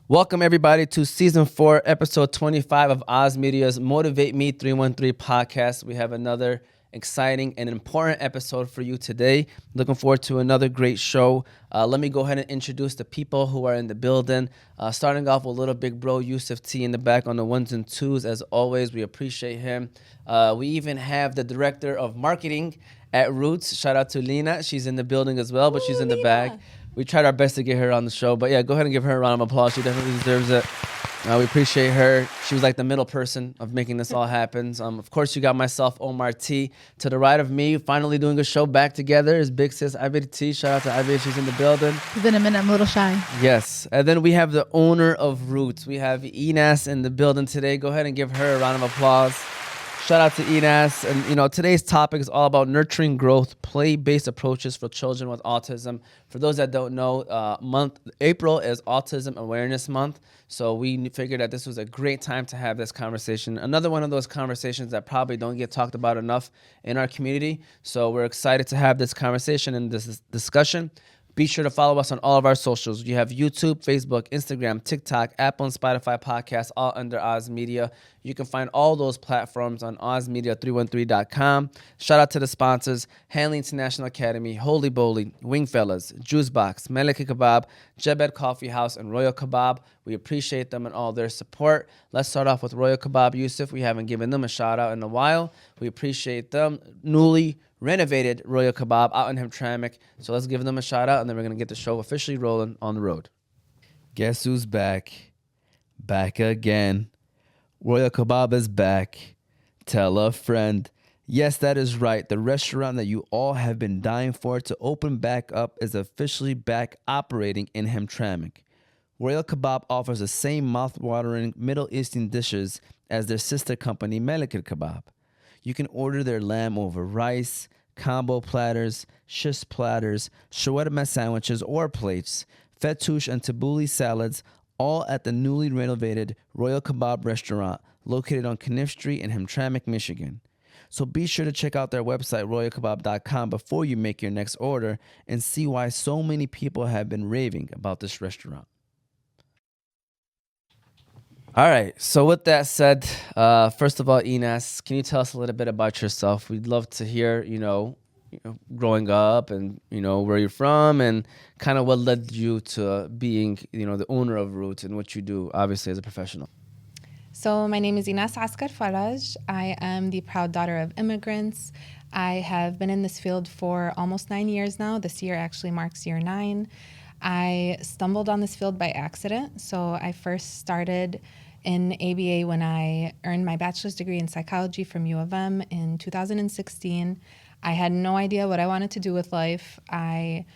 Welcome, everybody, to Season 4, Episode 25 of Oz Media's Motivate Me 313 podcast. We have another exciting and important episode for you today. Looking forward to another great show. Let me go ahead and introduce the people who are in the building. Starting off with little big bro Yusuf T in the back on the ones and twos. As always, we appreciate him. We even have the director of marketing at Roots. Shout out to Lena. She's in the building as well, but she's in the back. We tried our best to get her on the show, but yeah, go ahead and give her a round of applause. She definitely deserves it. We appreciate her. She was like the middle person of making this all happen. Of course, you got myself, Omar T. To the right of me, finally doing a show back together is big sis Abid T. Shout out to Abid. She's in the building. It's been a minute. I'm a little shy. Yes. And then we have the owner of Roots. We have Enass in the building today. Go ahead and give her a round of applause. Shout out to Enass. And, today's topic is all about nurturing growth, play-based approaches for children with autism. For those that don't know, April is Autism Awareness Month. So we figured that this was a great time to have this conversation. Another one of those conversations that probably don't get talked about enough in our community. So we're excited to have this conversation and this discussion. Be sure to follow us on all of our socials. You have YouTube, Facebook, Instagram, TikTok, Apple, and Spotify podcasts, all under Oz Media. You can find all those platforms on ozmedia313.com. Shout out to the sponsors: Hanley International Academy, Holy Bowly, Wingfellas, Juice Box, Meliki Kebab, Jebed Coffee House, and Royal Kebab. We appreciate them and all their support. Let's start off with Royal Kebab. Yusuf, we haven't given them a shout out in a while. We appreciate them. Newly renovated Royal Kebab out in Hamtramck. So let's give them a shout out, and then we're going to get the show officially rolling on the road. Guess who's back? Back again. Royal Kebab is back. Tell a friend. Yes, that is right. The restaurant that you all have been dying for to open back up is officially back operating in Hamtramck. Royal Kebab offers the same mouth-watering Middle Eastern dishes as their sister company, Meliki Kebab. You can order their lamb over rice, combo platters, shish platters, shawarma sandwiches or plates, fattoush and tabbouleh salads, all at the newly renovated Royal Kebab restaurant located on Kniff Street in Hamtramck, Michigan. So be sure to check out their website, royalkebab.com, before you make your next order and see why so many people have been raving about this restaurant. All right. So with that said, first of all, Enass, can you tell us a little bit about yourself? We'd love to hear, growing up and, where you're from and kind of what led you to being, the owner of Roots and what you do, obviously, as a professional. So my name is Enass Askar-Faraj. I am the proud daughter of immigrants. I have been in this field for almost 9 years now. This year actually marks year 9. I stumbled on this field by accident. So I first started in ABA when I earned my bachelor's degree in psychology from U of M in 2016. I had no idea what I wanted to do with life. I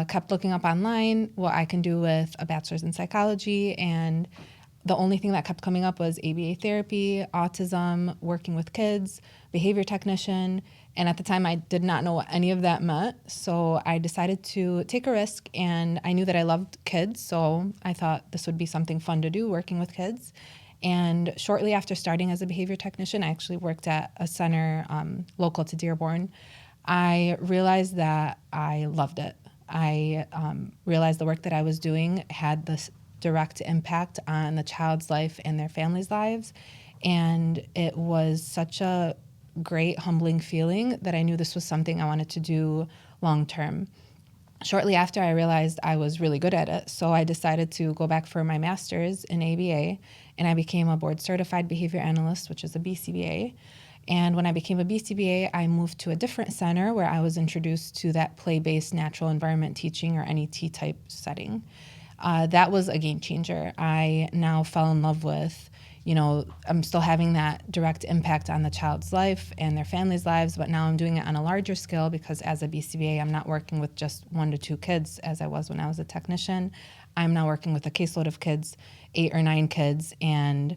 kept looking up online what I can do with a bachelor's in psychology, and the only thing that kept coming up was ABA therapy, autism, working with kids, behavior technician. And at the time, I did not know what any of that meant. So I decided to take a risk, and I knew that I loved kids. So I thought this would be something fun to do, working with kids. And shortly after starting as a behavior technician, I actually worked at a center local to Dearborn. I realized that I loved it. I realized the work that I was doing had this direct impact on the child's life and their family's lives. And it was such a great, humbling feeling that I knew this was something I wanted to do long term. Shortly after, I realized I was really good at it, so I decided to go back for my master's in ABA, and I became a board certified behavior analyst, which is a BCBA. And when I became a BCBA, I moved to a different center where I was introduced to that play-based natural environment teaching, or NET type setting. That was a game changer. I now fell in love with, I'm still having that direct impact on the child's life and their family's lives, but now I'm doing it on a larger scale because as a BCBA, I'm not working with just 1 to 2 kids as I was when I was a technician. I'm now working with a caseload of kids, 8 or 9 kids, and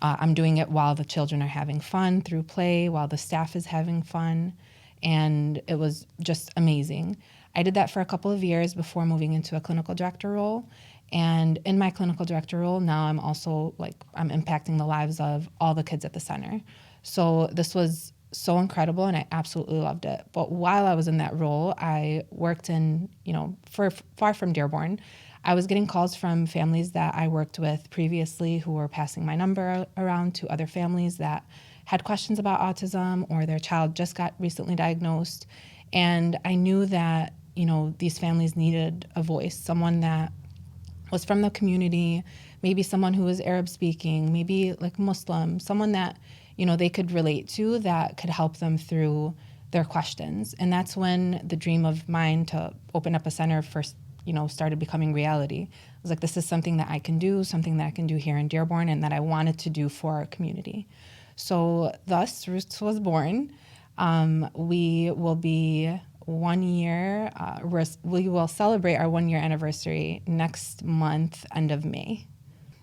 I'm doing it while the children are having fun through play, while the staff is having fun, and it was just amazing. I did that for a couple of years before moving into a clinical director role. And in my clinical director role, now I'm also I'm impacting the lives of all the kids at the center. So this was so incredible and I absolutely loved it. But while I was in that role, I worked in, far from Dearborn. I was getting calls from families that I worked with previously who were passing my number around to other families that had questions about autism or their child just got recently diagnosed. And I knew that, these families needed a voice, someone that was from the community, maybe someone who was Arab speaking, maybe like Muslim, someone that, they could relate to that could help them through their questions. And that's when the dream of mine to open up a center first, started becoming reality. I was like, this is something that I can do, something that I can do here in Dearborn and that I wanted to do for our community. So thus, Roots was born. We will be 1 year, we will celebrate our 1 year anniversary next month, end of May.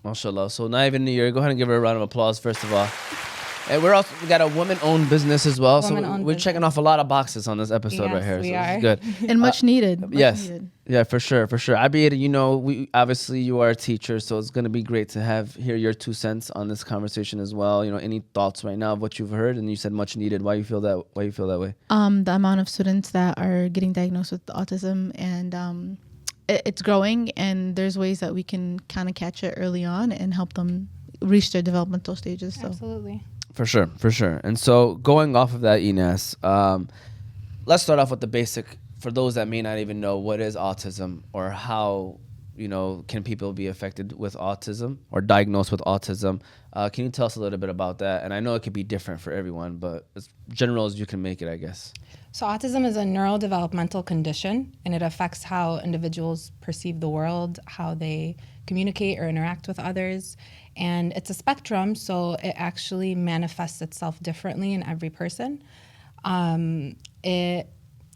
MashaAllah. So not even a year. Go ahead and give her a round of applause, first of all. And we got a woman-owned business as well. So we're checking off a lot of boxes on this episode right here. We so are. This is good. And much needed. Yes. Yeah, for sure. I be, we obviously you are a teacher, so it's gonna be great to hear your 2 cents on this conversation as well. Any thoughts right now of what you've heard? And you said much needed. Why you feel that way? The amount of students that are getting diagnosed with autism, and it's growing, and there's ways that we can kind of catch it early on and help them reach their developmental stages. So. Absolutely. For sure. And so going off of that, Enass, let's start off with the basic, for those that may not even know what is autism or how, can people be affected with autism or diagnosed with autism. Can you tell us a little bit about that? And I know it could be different for everyone, but as general as you can make it, I guess. So autism is a neurodevelopmental condition, and it affects how individuals perceive the world, how they communicate or interact with others. And it's a spectrum, so it actually manifests itself differently in every person.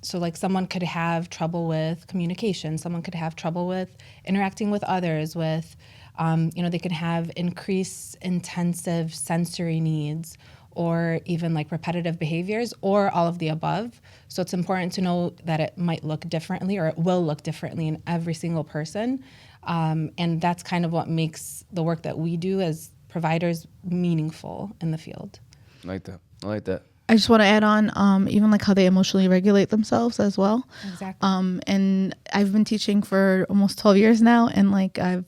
So like someone could have trouble with communication, someone could have trouble with interacting with others, with, they could have increased intensive sensory needs, or even like repetitive behaviors, or all of the above. So it's important to know that it might look differently, or it will look differently in every single person. And that's kind of what makes the work that we do as providers meaningful in the field. I like that. I just want to add on, even like how they emotionally regulate themselves as well. Exactly. And I've been teaching for almost 12 years now, and like I've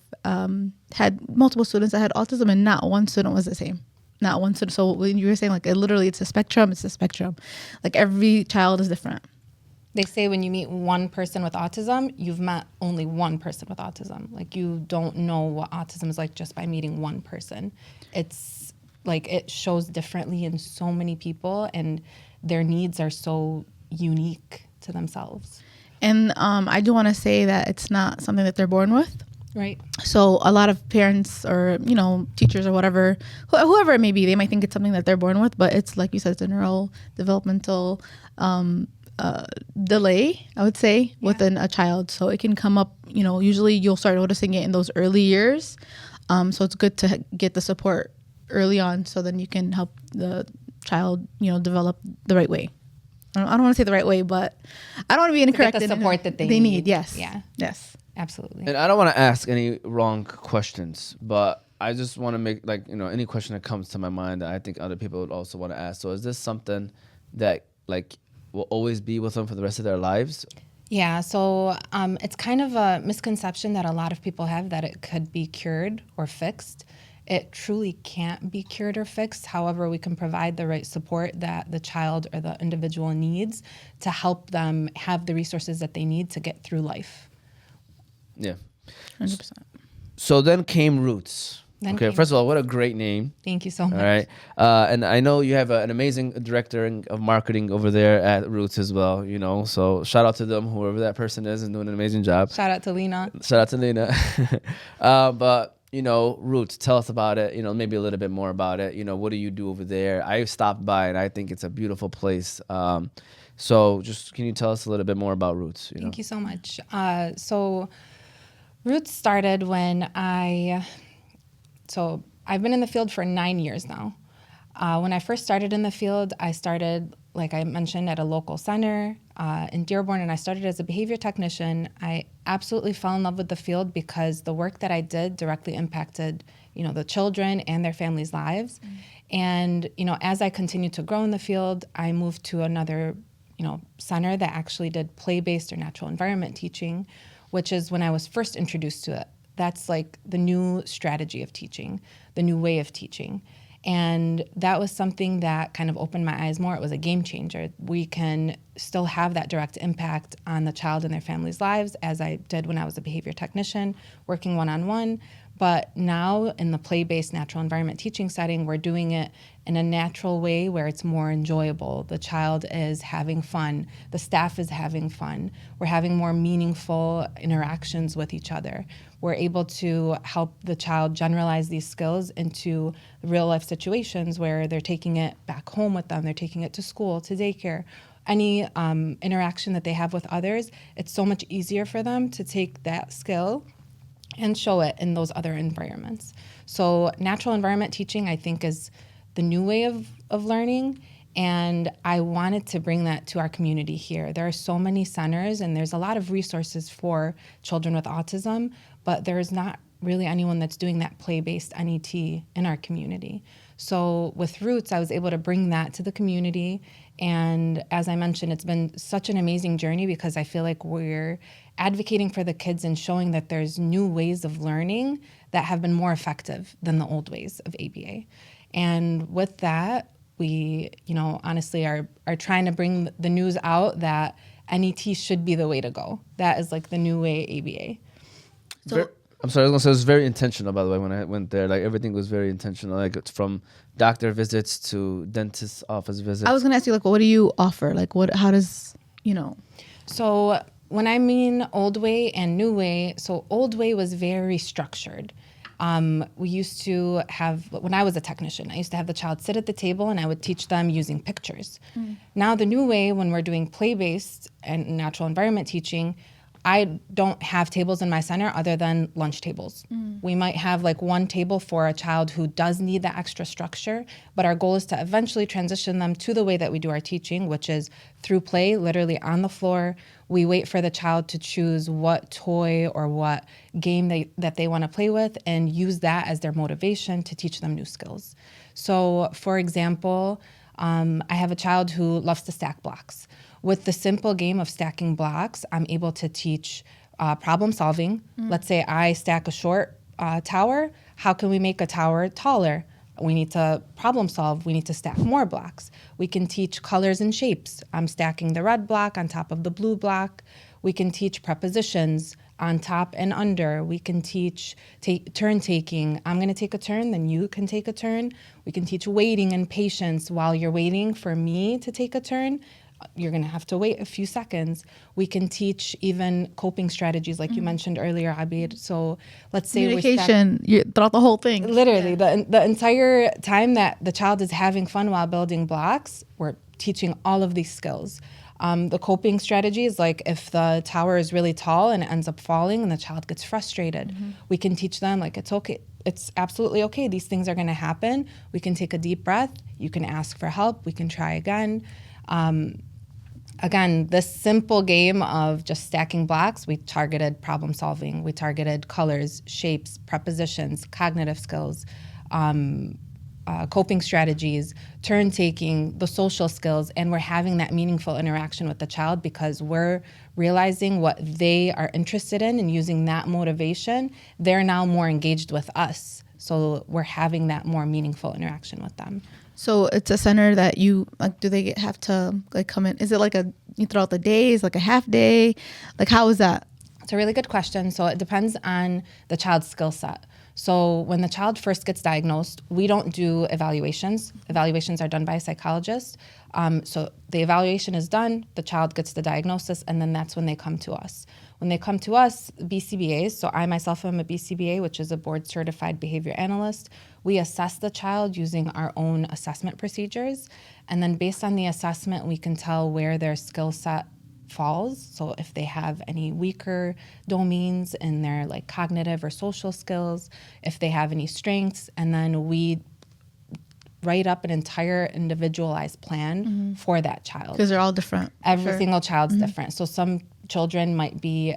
had multiple students that had autism, and not one student was the same. Not one student. So when you were saying like it's a spectrum, Like every child is different. They say when you meet one person with autism, you've met only one person with autism. Like you don't know what autism is like just by meeting one person. It's like it shows differently in so many people, and their needs are so unique to themselves. And I do want to say that it's not something that they're born with. Right. So a lot of parents or, teachers or whatever, whoever it may be, they might think it's something that they're born with, but it's like you said, it's a neural developmental delay, I would say, within a child. So it can come up, usually you'll start noticing it in those early years. So it's good to get the support early on, so then you can help the child, develop the right way. I don't want to say the right way, but I don't want to be incorrect. The support that they need. Yes. Yeah. Yes. Absolutely. And I don't want to ask any wrong questions, but I just want to make any question that comes to my mind that I think other people would also want to ask. So is this something that will always be with them for the rest of their lives? Yeah, so it's kind of a misconception that a lot of people have that it could be cured or fixed. It truly can't be cured or fixed. However, we can provide the right support that the child or the individual needs to help them have the resources that they need to get through life. Yeah. 100%. So then came Roots. First of all, what a great name. Thank you so much. All right. And I know you have an amazing director of marketing over there at Roots as well, so shout out to them, whoever that person is, and doing an amazing job. Shout out to Lena. But, Roots, tell us about it, maybe a little bit more about it. What do you do over there? I stopped by and I think it's a beautiful place. So just can you tell us a little bit more about Roots? Thank you so much. So Roots started when I've been in the field for 9 years now. When I first started in the field, I started, like I mentioned, at a local center in Dearborn, and I started as a behavior technician. I absolutely fell in love with the field because the work that I did directly impacted, the children and their families' lives. Mm-hmm. And, as I continued to grow in the field, I moved to another, center that actually did play-based or natural environment teaching, which is when I was first introduced to it. That's like the new strategy of teaching, the new way of teaching. And that was something that kind of opened my eyes more. It was a game changer. We can still have that direct impact on the child and their family's lives, as I did when I was a behavior technician, working one-on-one. But now in the play-based natural environment teaching setting, we're doing it in a natural way where it's more enjoyable. The child is having fun. The staff is having fun. We're having more meaningful interactions with each other. We're able to help the child generalize these skills into real-life situations where they're taking it back home with them, they're taking it to school, to daycare. Any interaction that they have with others, it's so much easier for them to take that skill and show it in those other environments. So natural environment teaching, I think, is the new way of learning, and I wanted to bring that to our community here. There are so many centers, and there's a lot of resources for children with autism, but there's not really anyone that's doing that play-based NET in our community. So with Roots, I was able to bring that to the community, and as I mentioned, it's been such an amazing journey because I feel like we're advocating for the kids and showing that there's new ways of learning that have been more effective than the old ways of ABA. And with that, we, honestly are trying to bring the news out that NET should be the way to go. That is like the new way ABA. So I'm sorry, I was gonna say it was very intentional, by the way, when I went there. Like everything was very intentional. Like it's from doctor visits to dentist office visits. I was gonna ask you, like, what do you offer? Like, how does, So when I mean old way and new way, so old way was very structured. We used to have, when I was a technician, I used to have the child sit at the table and I would teach them using pictures. Now the new way, when we're doing play-based and natural environment teaching, I don't have tables in my center other than lunch tables. We might have like one table for a child who does need that extra structure, but our goal is to eventually transition them to the way that we do our teaching, which is through play, literally on the floor. We wait for the child to choose what toy or what game that they want to play with and use that as their motivation to teach them new skills. So for example, I have a child who loves to stack blocks. With the simple game of stacking blocks, I'm able to teach problem solving. Let's say I stack a short tower. How can we make a tower taller? We need to problem solve. We need to stack more blocks. We can teach colors and shapes. I'm stacking the red block on top of the blue block. We can teach prepositions on top and under. We can teach turn taking. I'm going to take a turn, then you can take a turn. We can teach waiting and patience while you're waiting for me to take a turn. You're going to have to wait a few seconds. We can teach even coping strategies like you mentioned earlier, Abid. So let's say communication throughout the whole thing. Literally, the entire time that the child is having fun while building blocks, we're teaching all of these skills. The coping strategy is like if the tower is really tall and it ends up falling and the child gets frustrated, we can teach them like it's okay. It's absolutely okay. These things are going to happen. We can take a deep breath. You can ask for help. We can try again. Again, this simple game of just stacking blocks, we targeted problem solving, we targeted colors, shapes, prepositions, cognitive skills, coping strategies, turn taking, the social skills, and we're having that meaningful interaction with the child because we're realizing what they are interested in and using that motivation, they're now more engaged with us. So we're having that more meaningful interaction with them. So it's a center that you like. Do they have to like come in? Is it like you throughout the days, like a half day? Like how is that? It's a really good question. So it depends on the child's skill set. So when the child first gets diagnosed, we don't do evaluations. Evaluations are done by a psychologist. So the evaluation is done, the child gets the diagnosis, and then that's when they come to us. When they come to us, BCBAs, so I myself am a BCBA, which is a board-certified behavior analyst. We assess the child using our own assessment procedures, and then based on the assessment, we can tell where their skill set falls. So if they have any weaker domains in their like cognitive or social skills, if they have any strengths, and then we write up an entire individualized plan for that child. Because they're all different. Every single child's different. So some children might be,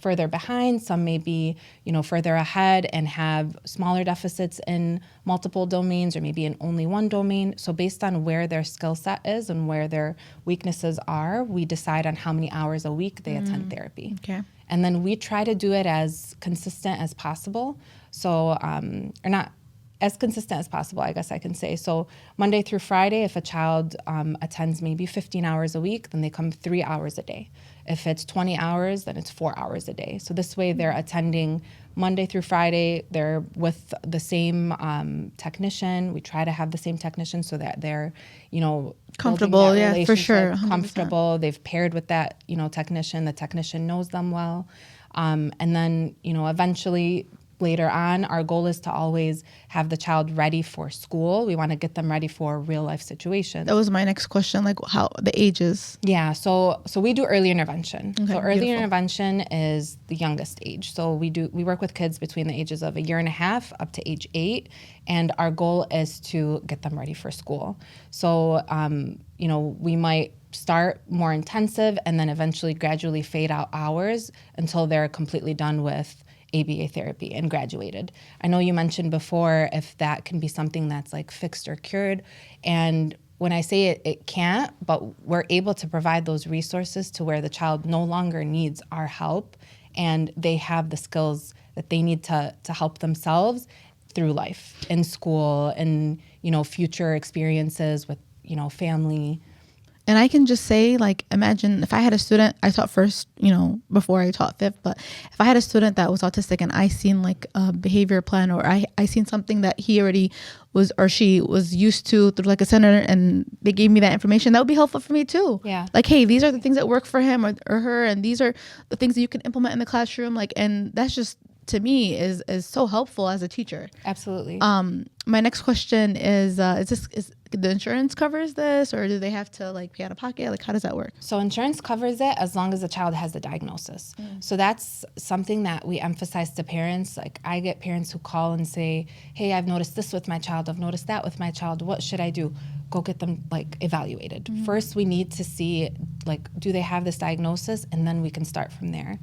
further behind. Some may be, further ahead and have smaller deficits in multiple domains or maybe in only one domain. So based on where their skill set is and where their weaknesses are, we decide on how many hours a week they attend therapy. Okay. And then we try to do it as consistent as possible. So, or not as consistent as possible, I guess I can say. So Monday through Friday, if a child attends maybe 15 hours a week, then they come 3 hours a day. If it's 20 hours, then it's 4 hours a day. So this way they're attending Monday through Friday. They're with the same technician. We try to have the same technician so that they're, comfortable, yeah, for sure. 100%. Comfortable. They've paired with that, technician. The technician knows them well. And then, eventually later on, our goal is to always have the child ready for school. We want to get them ready for real life situations. That was my next question, like how the ages. Yeah, so we do early intervention. Okay, so early beautiful. intervention is the youngest age. So we work with kids between the ages of 1.5 years up to age 8, and our goal is to get them ready for school. So we might start more intensive and then eventually gradually fade out hours until they're completely done with ABA therapy and graduated. I know you mentioned before if that can be something that's like fixed or cured. And when I say it can't, but we're able to provide those resources to where the child no longer needs our help and they have the skills that they need to help themselves through life, in school, and, future experiences with, family. And I can just say, like, imagine if I had a student, I taught first, before I taught fifth, but if I had a student that was autistic and I seen like a behavior plan or I seen something that he already was or she was used to through like a center and they gave me that information, that would be helpful for me too. Yeah. Like, hey, these are the things that work for him or her, and these are the things that you can implement in the classroom. Like, and that's just, to me, is so helpful as a teacher. Absolutely. My next question is the insurance covers this, or do they have to like pay out of pocket? Like, how does that work? So insurance covers it as long as the child has the diagnosis. So that's something that we emphasize to parents. Like, I get parents who call and say, hey, I've noticed this with my child. I've noticed that with my child. What should I do? Go get them like evaluated. First, we need to see, like, do they have this diagnosis? And then we can start from there.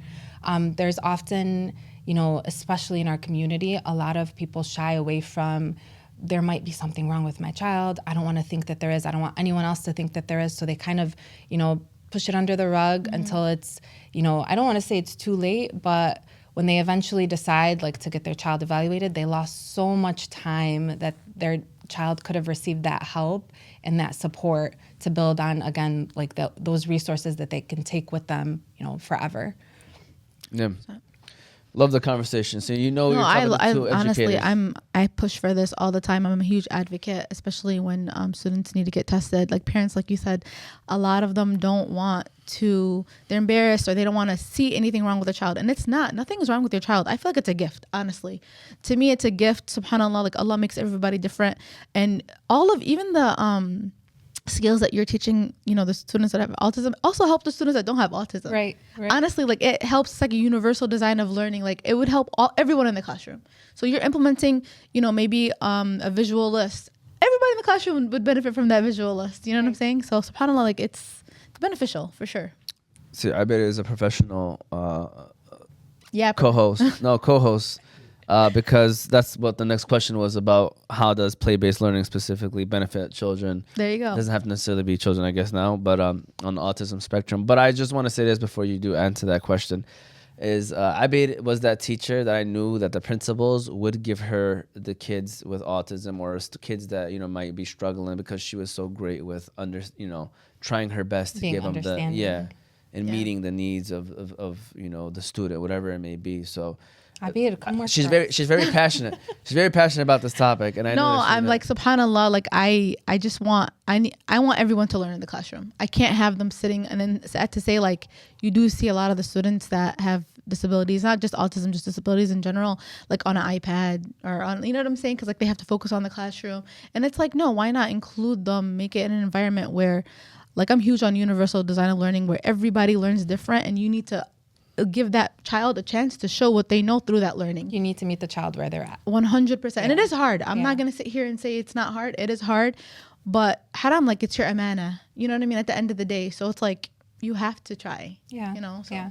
There's often, especially in our community, a lot of people shy away from, there might be something wrong with my child. I don't want to think that there is. I don't want anyone else to think that there is. So they kind of, push it under the rug until it's, I don't want to say it's too late, but when they eventually decide like to get their child evaluated, they lost so much time that their child could have received that help and that support to build on, again, like those resources that they can take with them, forever. Yeah. Love the conversation. So you're talking to two honestly, educators. I push for this all the time. I'm a huge advocate, especially when students need to get tested. Like parents, like you said, a lot of them don't want to, they're embarrassed or they don't want to see anything wrong with their child. And it's not, nothing is wrong with your child. I feel like it's a gift, honestly. To me, it's a gift, subhanAllah, like Allah makes everybody different. And even the skills that you're teaching, the students that have autism also help the students that don't have autism. Right. Honestly, like it helps. It's like a universal design of learning. Like it would help everyone in the classroom. So you're implementing, maybe a visual list. Everybody in the classroom would benefit from that visual list. You know what I'm saying? So subhanAllah, like it's beneficial for sure. See, I bet it is a professional Yeah. co-host. Because that's what the next question was about. How does play-based learning specifically benefit children? There you go. It doesn't have to necessarily be children, I guess now, but on the autism spectrum. But I just want to say this before you do answer that question. Abid was that teacher that I knew that the principals would give her the kids with autism or kids that might be struggling because she was so great with trying her best to give them meeting the needs of the student, whatever it may be. So. She's very passionate. She's very passionate about this topic, and I'm like subhanAllah. Like I want everyone to learn in the classroom. I can't have them sitting and then to say like you do see a lot of the students that have disabilities, not just autism, just disabilities in general, like on an iPad or on, you know what I'm saying? Because like they have to focus on the classroom, and it's like no, why not include them? Make it an environment where, like I'm huge on universal design of learning, where everybody learns different, and you need to give that child a chance to show what they know through that learning. You need to meet the child where they're at. 100%. And it is hard. I'm Yeah. not going to sit here and say it's not hard. It is hard. But haram, like, it's your amana. You know what I mean? At the end of the day. So it's like, you have to try. Yeah. You know? So. Yeah.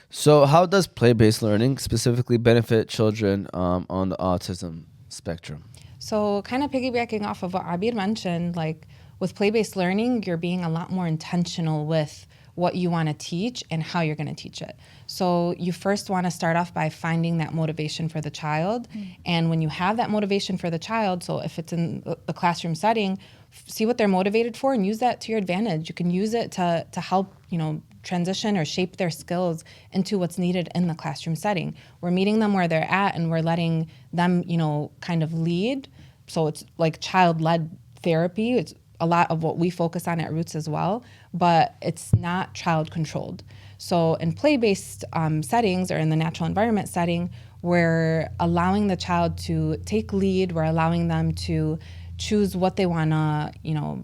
So how does play-based learning specifically benefit children on the autism spectrum? So kind of piggybacking off of what Abir mentioned, like with play-based learning, you're being a lot more intentional with what you want to teach and how you're going to teach it. So you first want to start off by finding that motivation for the child. And when you have that motivation for the child, so if it's in the classroom setting, see what they're motivated for and use that to your advantage. You can use it to help, transition or shape their skills into what's needed in the classroom setting. We're meeting them where they're at and we're letting them, kind of lead. So it's like child-led therapy. It's a lot of what we focus on at Roots as well, but it's not child-controlled. So in play-based settings or in the natural environment setting, we're allowing the child to take lead. We're allowing them to choose what they want to,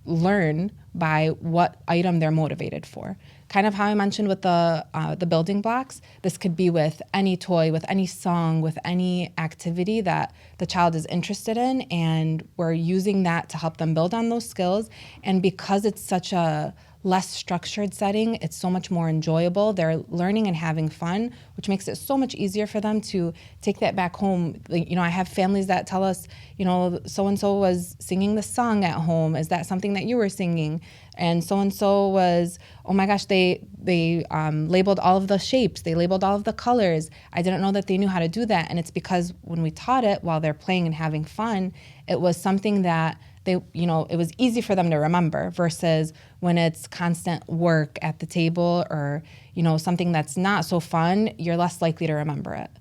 learn by what item they're motivated for. Kind of how I mentioned with the building blocks, this could be with any toy, with any song, with any activity that the child is interested in, and we're using that to help them build on those skills. And because it's such a less structured setting, it's so much more enjoyable. They're learning and having fun, which makes it so much easier for them to take that back home. I have families that tell us, so-and-so was singing the song at home. Is that something that you were singing? And so-and-so was, oh my gosh, they labeled all of the shapes. They labeled all of the colors. I didn't know that they knew how to do that. And it's because when we taught it while they're playing and having fun, it was something that it was easy for them to remember versus when it's constant work at the table or, something that's not so fun, you're less likely to remember it.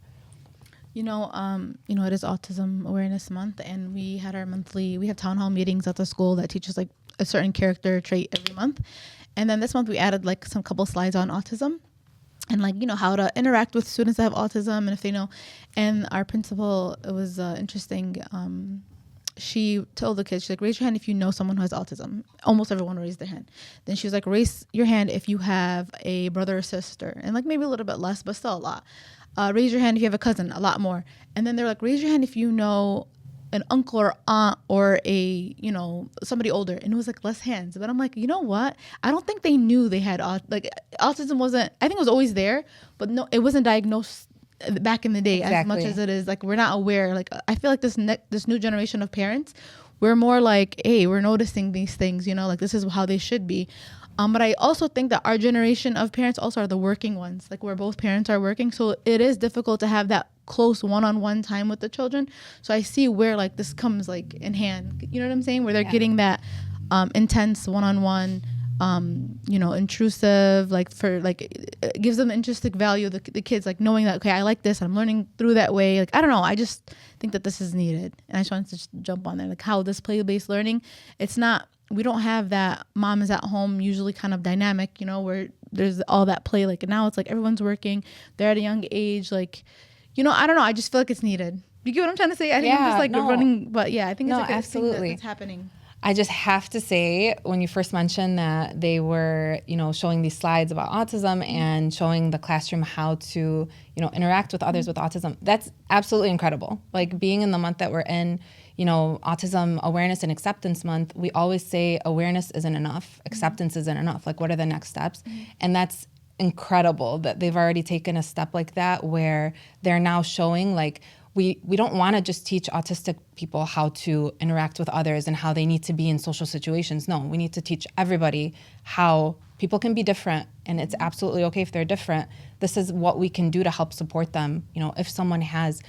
It is Autism Awareness Month, and we have town hall meetings at the school that teaches like a certain character trait every month. And then this month we added like some couple slides on autism and how to interact with students that have autism and if they know. And our principal, it was interesting. She told the kids, she's like, raise your hand if you know someone who has autism. Almost everyone raised their hand. Then she was like, raise your hand if you have a brother or sister. And like maybe a little bit less, but still a lot. Raise your hand if you have a cousin, a lot more. And then they're like, raise your hand if you know an uncle or aunt or somebody older. And it was like less hands. But I'm like, you know what? I don't think they knew they had autism wasn't, I think it was always there, but no, it wasn't diagnosed back in the day. Exactly. As much as it is like we're not aware. Like I feel like this new generation of parents, we're more like, hey, we're noticing these things, like this is how they should be. But I also think that our generation of parents also are the working ones, like where both parents are working. So it is difficult to have that close one-on-one time with the children. So I see where like this comes like in hand, you know what I'm saying? Where they're getting that intense one-on-one, intrusive, like for like it gives them intrinsic value. The kids like knowing that, okay, I like this, I'm learning through that way. Like, I don't know. I just think that this is needed. And I just wanted to just jump on there, like how this play-based learning, we don't have that mom is at home usually kind of dynamic, where there's all that play. Like now it's like everyone's working, they're at a young age. Like, I don't know. I just feel like it's needed. You get what I'm trying to say? I think I'm just like running, but yeah, I think it's like absolutely. That's happening. I just have to say, when you first mentioned that they were, showing these slides about autism and showing the classroom how to, interact with others with autism, that's absolutely incredible. Like being in the month that we're in, Autism Awareness and Acceptance Month, we always say awareness isn't enough, acceptance isn't enough. Like, what are the next steps? And that's incredible that they've already taken a step like that where they're now showing like, we don't want to just teach autistic people how to interact with others and how they need to be in social situations. No, we need to teach everybody how people can be different, and it's absolutely okay if they're different. This is what we can do to help support them. If someone has,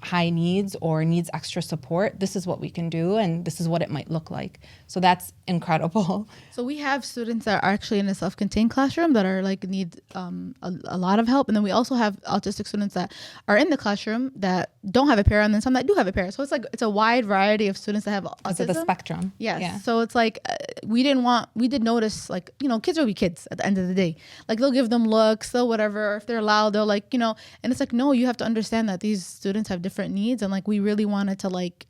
high needs or needs extra support, this is what we can do, and this is what it might look like. So that's incredible. So we have students that are actually in a self-contained classroom that are like need a lot of help, and then we also have autistic students that are in the classroom that don't have a parent, and then some that do have a parent. So it's a wide variety of students that have autism. Because of the spectrum. Yes. Yeah. So it's like we did notice like kids will be kids at the end of the day. Like they'll give them looks, they'll whatever. Or if they're loud, they'll like and it's like no, you have to understand that these students have different needs, and like we really wanted to like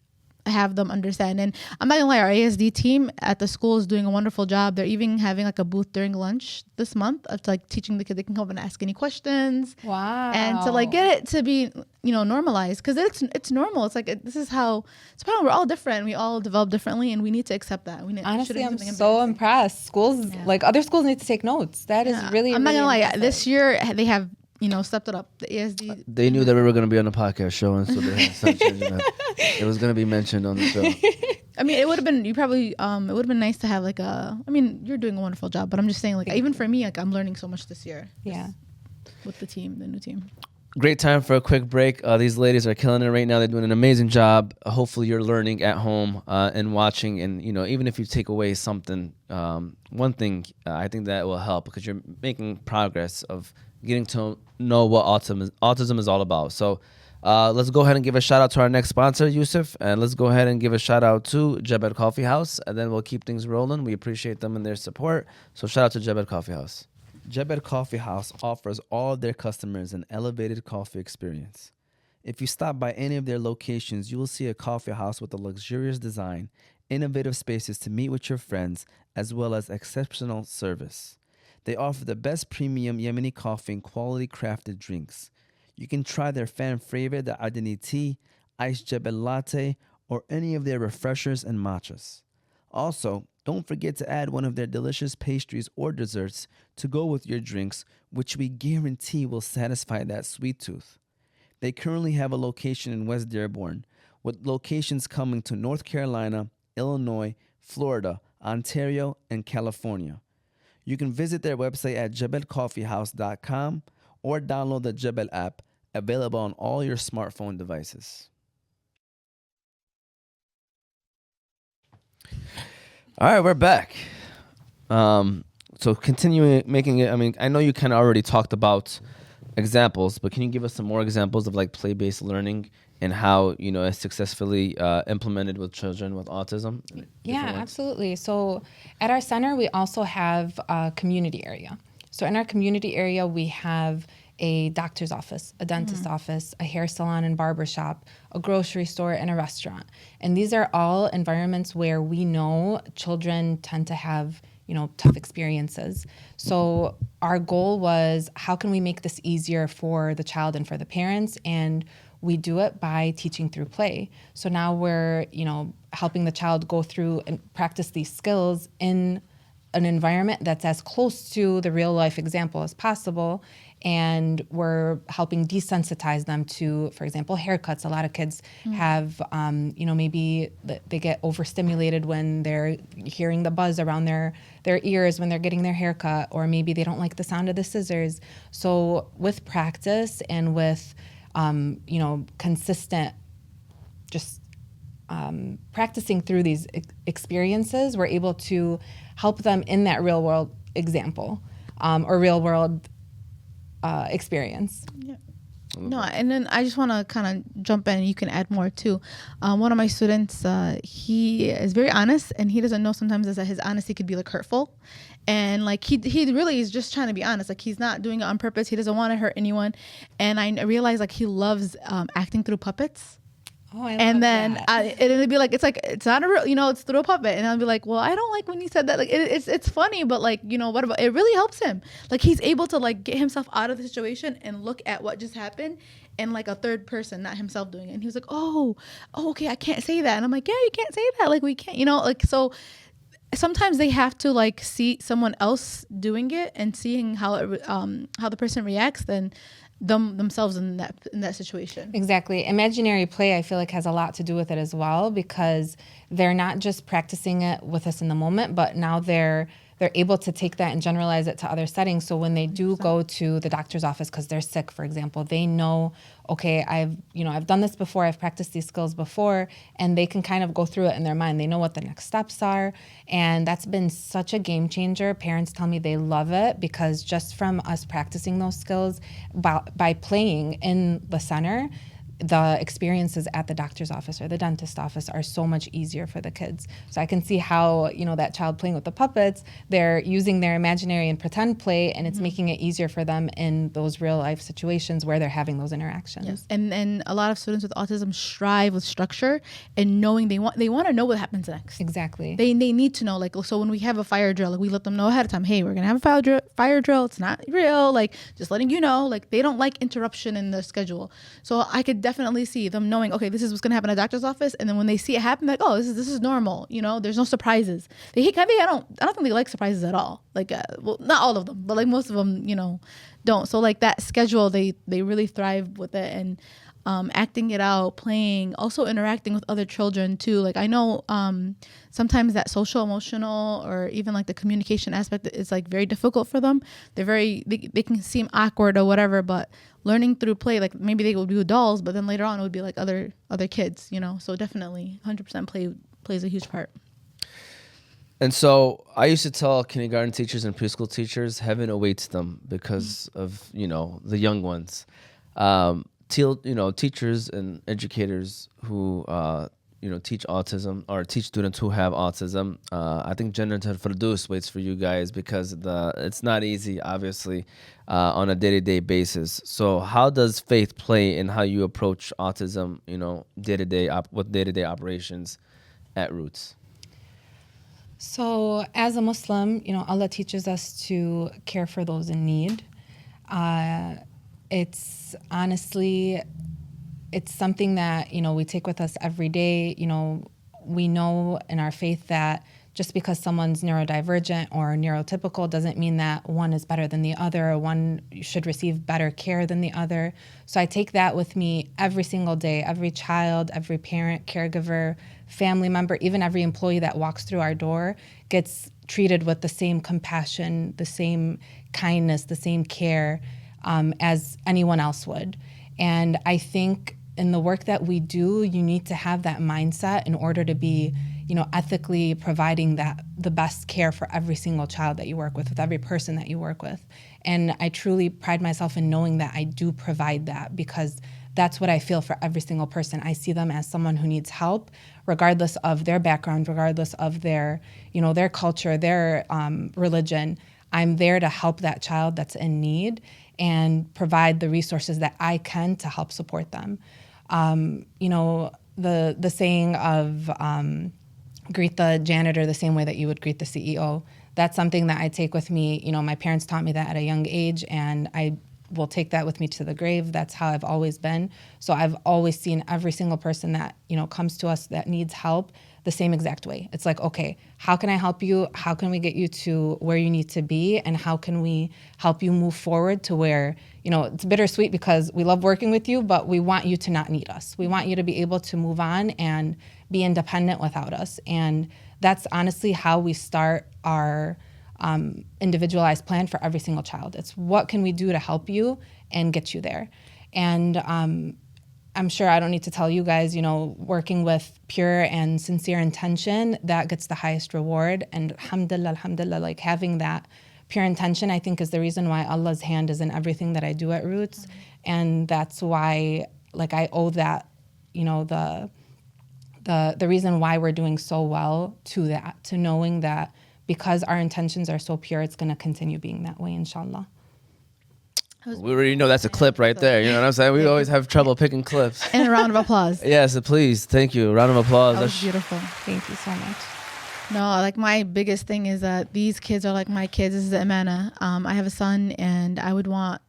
have them understand. And I'm not gonna lie, our ASD team at the school is doing a wonderful job. They're even having like a booth during lunch this month of like teaching the kids. They can come and ask any questions. Wow. And to like get it to be, normalized, because it's normal. It's like this is how it's probably we're all different. We all develop differently, and we need to accept that. Honestly, I'm so impressed. Schools, like other schools, need to take notes. That is really. I'm not really gonna lie. impressive. This year they have stepped it up. The ASD. They knew that we were going to be on the podcast show, and so they had to start changing that. It was going to be mentioned on the show. I mean, it would have been. You probably. It would have been nice to have like a. I mean, you're doing a wonderful job, but I'm just saying, like, even for me, like, I'm learning so much this year. Yeah. With the team, the new team. Great time for a quick break. These ladies are killing it right now. They're doing an amazing job. Hopefully you're learning at home and watching. And, even if you take away something, one thing, I think that will help because you're making progress of getting to know what autism is all about. So let's go ahead and give a shout out to our next sponsor, Yusuf. And let's go ahead and give a shout out to Jebed Coffee House. And then we'll keep things rolling. We appreciate them and their support. So shout out to Jebed Coffee House. Jebed Coffee House offers all of their customers an elevated coffee experience. If you stop by any of their locations, you will see a coffee house with a luxurious design, innovative spaces to meet with your friends, as well as exceptional service. They offer the best premium Yemeni coffee and quality crafted drinks. You can try their fan favorite, the Adeni tea, iced Jebed latte, or any of their refreshers and matchas. Also, don't forget to add one of their delicious pastries or desserts to go with your drinks, which we guarantee will satisfy that sweet tooth. They currently have a location in West Dearborn, with locations coming to North Carolina, Illinois, Florida, Ontario, and California. You can visit their website at jebelcoffeehouse.com or download the Jebel app, available on all your smartphone devices. All right, we're back. So continuing making it, I mean, I know you kind of already talked about examples, but can you give us some more examples of like play-based learning and how, it's successfully implemented with children with autism? Yeah, absolutely. So at our center, we also have a community area. So in our community area, we have a doctor's office, a dentist's office, a hair salon and barber shop, a grocery store, and a restaurant. And these are all environments where we know children tend to have, tough experiences. So our goal was, how can we make this easier for the child and for the parents? And we do it by teaching through play. So now we're, helping the child go through and practice these skills in an environment that's as close to the real life example as possible. And we're helping desensitize them to, for example, haircuts. A lot of kids have, maybe they get overstimulated when they're hearing the buzz around their ears when they're getting their haircut, or maybe they don't like the sound of the scissors. So with practice and with, consistent just practicing through these experiences, we're able to help them in that real world example or real world experience. Yeah. No, and then I just want to kind of jump in, and you can add more too. One of my students, he is very honest, and he doesn't know sometimes is that his honesty could be like hurtful, and like he really is just trying to be honest. Like he's not doing it on purpose. He doesn't want to hurt anyone, and I realize like he loves acting through puppets. Oh, I and love then that. it'll be like, it's not a real, it's through a puppet. And I'll be like, well, I don't like when you said that. Like, it's funny, but like, what about, it really helps him. Like he's able to like get himself out of the situation and look at what just happened in like a third person, not himself doing it. And he was like, oh, okay, I can't say that. And I'm like, yeah, you can't say that. Like we can't, like, so sometimes they have to like see someone else doing it and seeing how the person reacts than themselves in that situation. Exactly. Imaginary play, I feel like, has a lot to do with it as well, because they're not just practicing it with us in the moment, but now they're able to take that and generalize it to other settings. So when they do go to the doctor's office because they're sick, for example, they know, okay, I've done this before, I've practiced these skills before, and they can kind of go through it in their mind. They know what the next steps are. And that's been such a game changer. Parents tell me they love it because just from us practicing those skills by playing in the center, the experiences at the doctor's office or the dentist office are so much easier for the kids. So I can see how, that child playing with the puppets, they're using their imaginary and pretend play, and it's making it easier for them in those real life situations where they're having those interactions. Yes. And a lot of students with autism strive with structure and knowing they want to know what happens next. Exactly. They need to know, like, so when we have a fire drill, like, we let them know ahead of time, hey, we're gonna have a fire drill. It's not real, like, just letting you know. Like, they don't like interruption in the schedule. So I could definitely see them knowing, okay, this is what's gonna happen at a doctor's office, and then when they see it happen, like, oh, this is normal. There's no surprises. I don't think they like surprises at all. Like, well, not all of them, but like most of them, don't. So like that schedule, they really thrive with it, and acting it out, playing, also interacting with other children too. Like, I know sometimes that social emotional or even like the communication aspect is like very difficult for them. They can seem awkward or whatever, but learning through play, like maybe they would do dolls, but then later on it would be like other kids, So definitely 100% play plays a huge part. And so I used to tell kindergarten teachers and preschool teachers, heaven awaits them because of, the young ones. Teachers and educators who, teach autism or teach students who have autism. I think Jannatul Firdaus waits for you guys because it's not easy, obviously, on a day-to-day basis. So how does faith play in how you approach autism, day-to-day, with day-to-day operations at Roots? So as a Muslim, Allah teaches us to care for those in need. It's honestly, it's something that, we take with us every day. We know in our faith that just because someone's neurodivergent or neurotypical doesn't mean that one is better than the other, or one should receive better care than the other. So I take that with me every single day. Every child, every parent, caregiver, family member, even every employee that walks through our door gets treated with the same compassion, the same kindness, the same care as anyone else would. And I think in the work that we do, you need to have that mindset in order to be, ethically providing the best care for every single child that you work with every person that you work with. And I truly pride myself in knowing that I do provide that, because that's what I feel for every single person. I see them as someone who needs help, regardless of their background, regardless of their, their culture, their religion. I'm there to help that child that's in need and provide the resources that I can to help support them. The saying of greet the janitor the same way that you would greet the CEO. That's something that I take with me. My parents taught me that at a young age, and I will take that with me to the grave. That's how I've always been. So I've always seen every single person that, comes to us that needs help the same exact way. It's like, okay, how can I help you? How can we get you to where you need to be? And how can we help you move forward to where, it's bittersweet because we love working with you, but we want you to not need us. We want you to be able to move on and be independent without us. And that's honestly how we start our individualized plan for every single child. It's what can we do to help you and get you there? And I'm sure I don't need to tell you guys, working with pure and sincere intention, that gets the highest reward. And alhamdulillah, like having that pure intention, I think, is the reason why Allah's hand is in everything that I do at Roots. Mm-hmm. And that's why, like, I owe that, the reason why we're doing so well to that, to knowing that because our intentions are so pure, it's going to continue being that way, inshallah. We already know that's a clip right there. You know what I'm saying? We always have trouble picking clips. And a round of applause. Yes, please. Thank you. Round of applause. That was beautiful. Thank you so much. No, like my biggest thing is that these kids are like my kids. This is Amana. I have a son, and I would want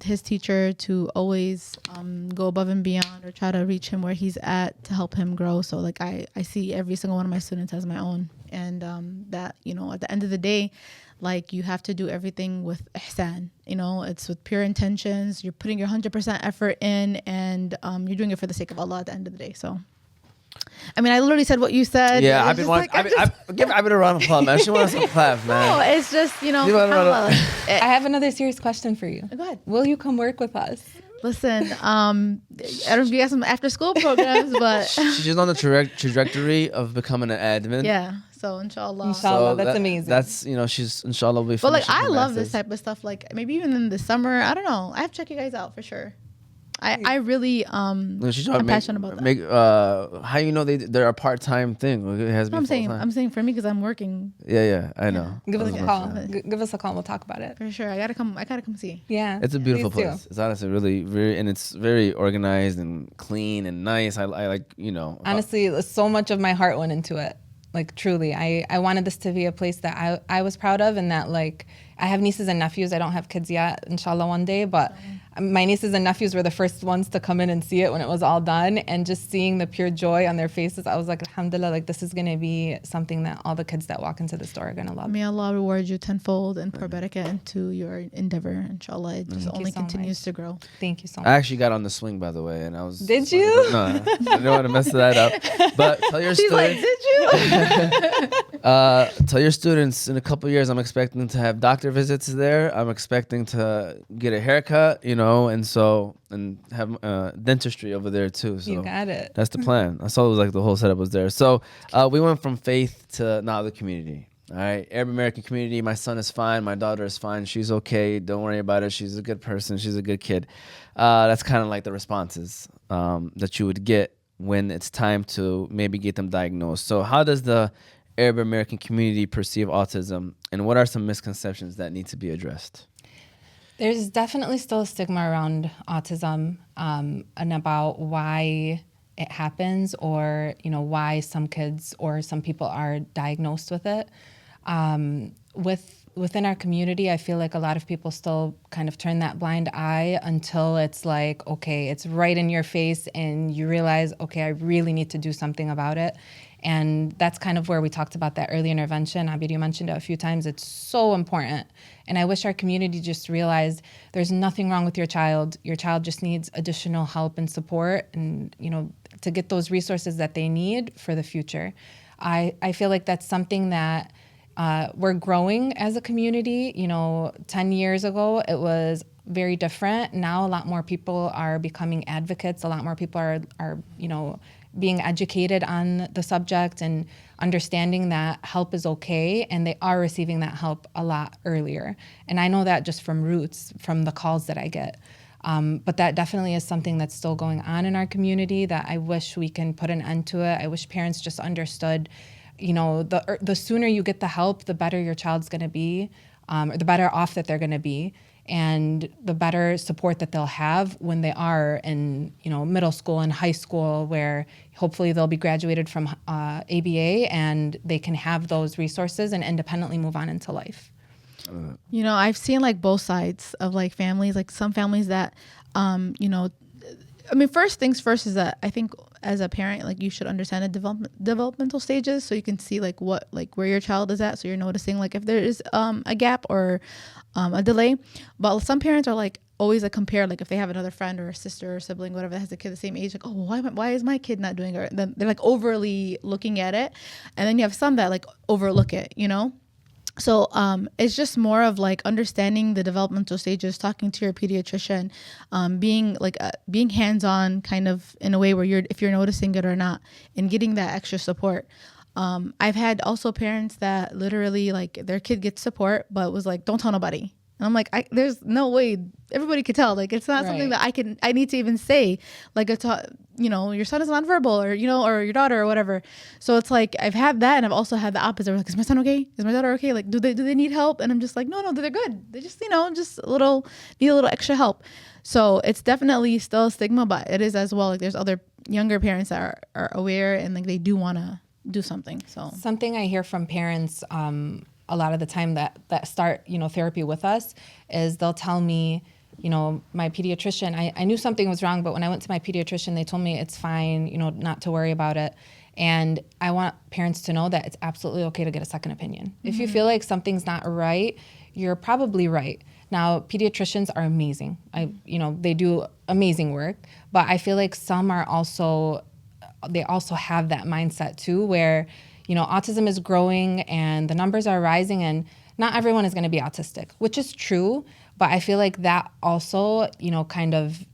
his teacher to always go above and beyond or try to reach him where he's at to help him grow. So like I see every single one of my students as my own. And that, at the end of the day, like you have to do everything with ihsan. It's with pure intentions. You're putting your 100% effort in, and you're doing it for the sake of Allah at the end of the day. So, I mean, I literally said what you said. Yeah, I've been wanting. Give a round of applause, man. She wants some clap, man. No, it's just I have another serious question for you. Go ahead. Will you come work with us? Listen, I don't know if you got some after school programs, but she's on the trajectory of becoming an admin. Yeah. So inshallah. Inshallah, that's amazing. That's she's inshallah will be. But like I love this type of stuff. Like maybe even in the summer, I don't know. I have to check you guys out for sure. I really No, she's trying to I'm passionate about that. Make how you know they're a part-time thing? It has to be I'm full-time. saying for me because I'm working Yeah, I know. Give us I a was call. about to say. Give us a call. We'll talk about it. for sure. I gotta come see. Yeah. It's a beautiful please do. place. It's honestly really very, and it's very organized and clean and nice. I like, you know. Honestly, so much of my heart went into it. Like truly, I wanted this to be a place that I was proud of, and that like I have nieces and nephews. I don't have kids yet, inshallah one day, but my nieces and nephews were the first ones to come in and see it when it was all done, and just seeing the pure joy on their faces, I was like, alhamdulillah, like this is gonna be something that all the kids that walk into the store are gonna love. May Allah reward you tenfold and pour barakah into your endeavor. Inshallah, it just only so continues much. to grow. Thank you so much. I actually got on the swing, by the way, and I was. Did you? No, I didn't want to mess that up. But tell your She's like, students. did you? Tell your students in a couple of years, I'm expecting to have doctor visits there. I'm expecting to get a haircut, you know, and have dentistry over there too. So You got it. that's the plan. I saw it was like the whole setup was there. So we went from faith to now the community. All right, Arab American community. My son is fine. My daughter is fine. She's okay. Don't worry about it. She's a good person. She's a good kid. That's kind of like the responses that you would get when it's time to maybe get them diagnosed. So how does the Arab American community perceive autism, and what are some misconceptions that need to be addressed? There's definitely still a stigma around autism and about why it happens, or why some kids or some people are diagnosed with it. Within our community, I feel like a lot of people still kind of turn that blind eye until it's like, okay, it's right in your face and you realize, okay, I really need to do something about it. And that's kind of where we talked about that early intervention. Abid, you mentioned it a few times. It's so important. And I wish our community just realized there's nothing wrong with your child. Your child just needs additional help and support, and to get those resources that they need for the future. I feel like that's something that we're growing as a community. 10 years ago, it was very different. Now a lot more people are becoming advocates. A lot more people are being educated on the subject and understanding that help is okay, and they are receiving that help a lot earlier. And I know that just from Roots, from the calls that I get. But that definitely is something that's still going on in our community that I wish we can put an end to it. I wish parents just understood, the sooner you get the help, the better your child's gonna be, or the better off that they're gonna be, and the better support that they'll have when they are in middle school and high school, where hopefully they'll be graduated from ABA and they can have those resources and independently move on into life. I've seen like both sides of like families, like some families that first things first is that I think as a parent, like you should understand the developmental stages, so you can see like what, like where your child is at, so you're noticing like if there is a gap or a delay. But some parents are like always like compare, like if they have another friend or a sister or sibling, whatever, that has a kid the same age, like, oh, why is my kid not doing it? Then they're like overly looking at it, and then you have some that like overlook it, So it's just more of like understanding the developmental stages, talking to your pediatrician, being hands-on kind of in a way where if you're noticing it or not, and getting that extra support. I've had also parents that literally like their kid gets support, but was like, don't tell nobody. And I'm like, there's no way everybody could tell. Like, it's not something that I need to even say. Like, it's, your son is nonverbal, or, or your daughter or whatever. So it's like, I've had that. And I've also had the opposite. Like, is my son okay? Is my daughter okay? Like, do they need help? And I'm just like, no, they're good. They just, just need a little extra help. So it's definitely still a stigma, but it is as well. Like, there's other younger parents that are aware, and like, they do want to do something. So something I hear from parents, a lot of the time that start, therapy with us, is they'll tell me, my pediatrician, I knew something was wrong, but when I went to my pediatrician, they told me it's fine, not to worry about it. And I want parents to know that it's absolutely okay to get a second opinion. Mm-hmm. If you feel like something's not right, you're probably right. Now, pediatricians are amazing. They do amazing work, but I feel like some are they also have that mindset too, where autism is growing and the numbers are rising, and not everyone is going to be autistic, which is true. But I feel like that also, kind of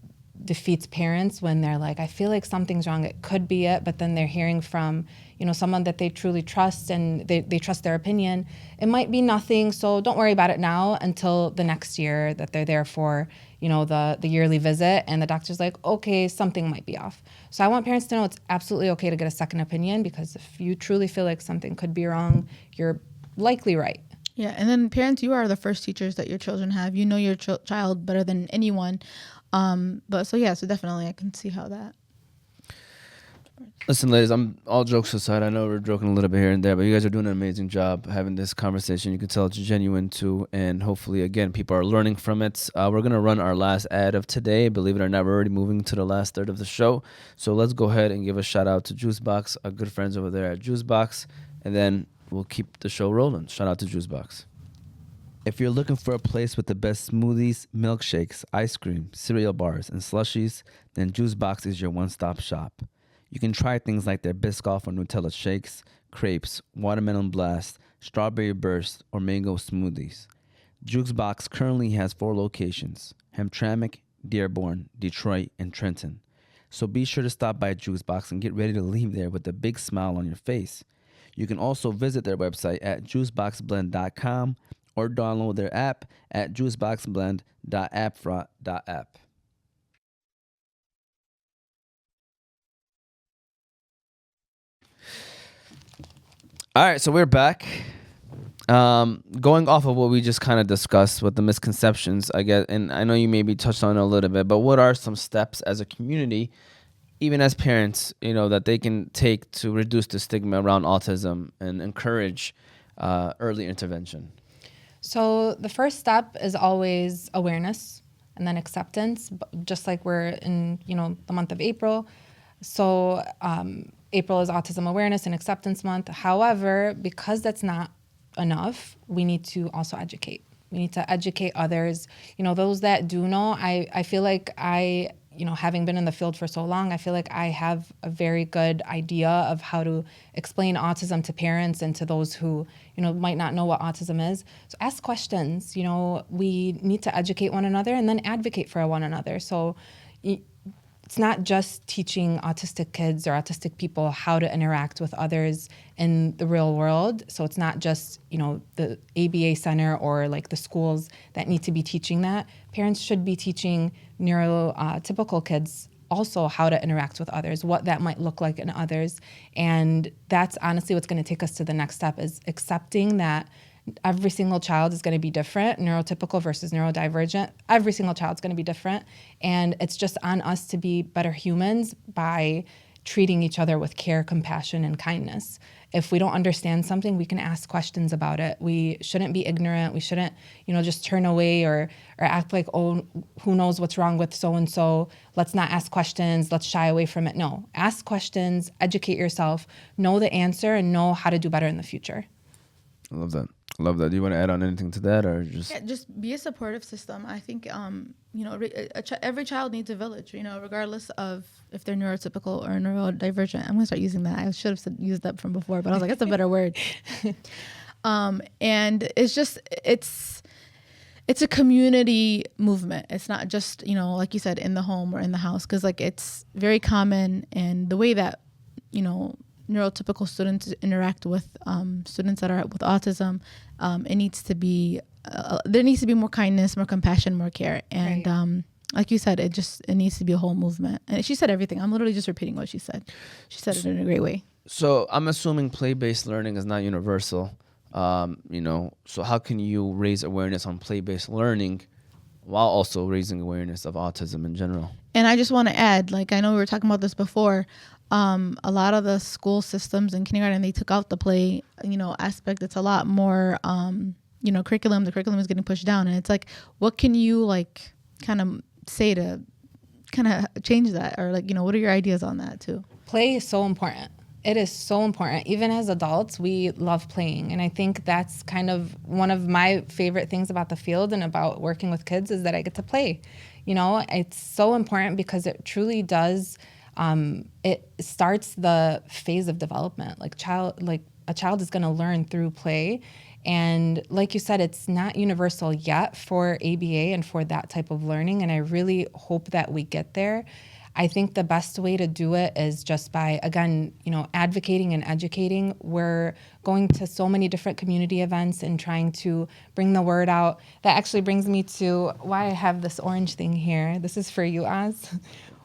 defeats parents when they're like, I feel like something's wrong. It could be it. But then they're hearing from, someone that they truly trust, and they trust their opinion. It might be nothing. So don't worry about it now until the next year that they're there for, the yearly visit, and the doctor's like, okay, something might be off. So I want parents to know it's absolutely okay to get a second opinion, because if you truly feel like something could be wrong, you're likely right. Yeah, and then parents, you are the first teachers that your children have. You know your child better than anyone. So definitely I can see how that. Listen, ladies, I'm all jokes aside. I know we're joking a little bit here and there, but you guys are doing an amazing job having this conversation. You can tell it's genuine too, and hopefully, again, people are learning from it. We're gonna run our last ad of today. Believe it or not, we're already moving to the last third of the show. So let's go ahead and give a shout out to Juicebox, our good friends over there at Juicebox, and then we'll keep the show rolling. Shout out to Juicebox. If you're looking for a place with the best smoothies, milkshakes, ice cream, cereal bars, and slushies, then Juicebox is your one-stop shop. You can try things like their Biscoff or Nutella shakes, crepes, watermelon blast, strawberry burst, or mango smoothies. Juicebox currently has 4 locations: Hamtramck, Dearborn, Detroit, and Trenton. So be sure to stop by Juicebox and get ready to leave there with a big smile on your face. You can also visit their website at juiceboxblend.com or download their app at juiceboxblend.appfront.app. All right, so we're back. Going off of what we just kind of discussed with the misconceptions, I guess, and I know you maybe touched on it a little bit, but what are some steps as a community, even as parents, that they can take to reduce the stigma around autism and encourage early intervention? So the first step is always awareness and then acceptance, just like we're in, the month of April. So April is Autism Awareness and Acceptance Month. However, because that's not enough, we need to also educate. We need to educate others. Those that do know, I feel like having been in the field for so long, I feel like I have a very good idea of how to explain autism to parents and to those who, might not know what autism is. So ask questions. We need to educate one another and then advocate for one another. So it's not just teaching autistic kids or autistic people how to interact with others in the real world. So it's not just, the ABA center or like the schools that need to be teaching that. Parents should be teaching neurotypical kids also how to interact with others, what that might look like in others. And that's honestly what's going to take us to the next step, is accepting that every single child is going to be different, neurotypical versus neurodivergent. Every single child's going to be different. And it's just on us to be better humans by treating each other with care, compassion, and kindness. If we don't understand something, we can ask questions about it. We shouldn't be ignorant. We shouldn't, just turn away or act like, oh, who knows what's wrong with so-and-so. Let's not ask questions. Let's shy away from it. No, ask questions, educate yourself, know the answer, and know how to do better in the future. I love that. Do you want to add on anything to that, or just? Yeah, just be a supportive system. I think every child needs a village. Regardless of if they're neurotypical or neurodivergent. I'm gonna start using that. I should have used that from before, but I was like, that's a better word. And it's a community movement. It's not just like you said, in the home or in the house, because like it's very common, and the way that neurotypical students interact with students that are with autism, it needs to be there needs to be more kindness, more compassion, more care, and right. Like you said, it needs to be a whole movement. And she said everything. I'm literally just repeating what she said. She said it in a great way. So I'm assuming play-based learning is not universal. So how can you raise awareness on play-based learning while also raising awareness of autism in general? And I just want to add, like, I know we were talking about this before. A lot of the school systems in kindergarten, they took out the play, aspect. It's a lot more, curriculum. The curriculum is getting pushed down, and it's like, what can you like kind of say to kind of change that, or like, what are your ideas on that too? Play is so important. It is so important. Even as adults, we love playing. And I think that's kind of one of my favorite things about the field and about working with kids, is that I get to play. It's so important because it truly does. It starts the phase of development. A child is going to learn through play. And like you said, it's not universal yet for ABA and for that type of learning. And I really hope that we get there. I think the best way to do it is just by, again, advocating and educating. We're going to so many different community events and trying to bring the word out. That actually brings me to why I have this orange thing here. This is for you, Oz.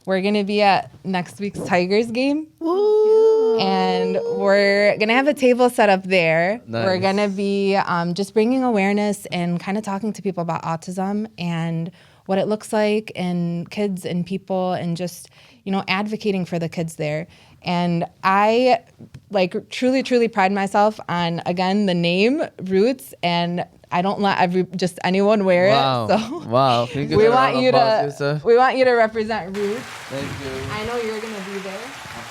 We're going to be at next week's Tigers game. Woo! And we're going to have a table set up there. Nice. We're going to be just bringing awareness and kind of talking to people about autism and what it looks like in kids and people, and just, advocating for the kids there. And I truly, truly pride myself on, again, the name Roots, and I don't let anyone wear Wow. it. So Wow. Can you give we that a want round you of applause, to Yusuf? we want you to represent Roots. Thank you. I know you're gonna be there.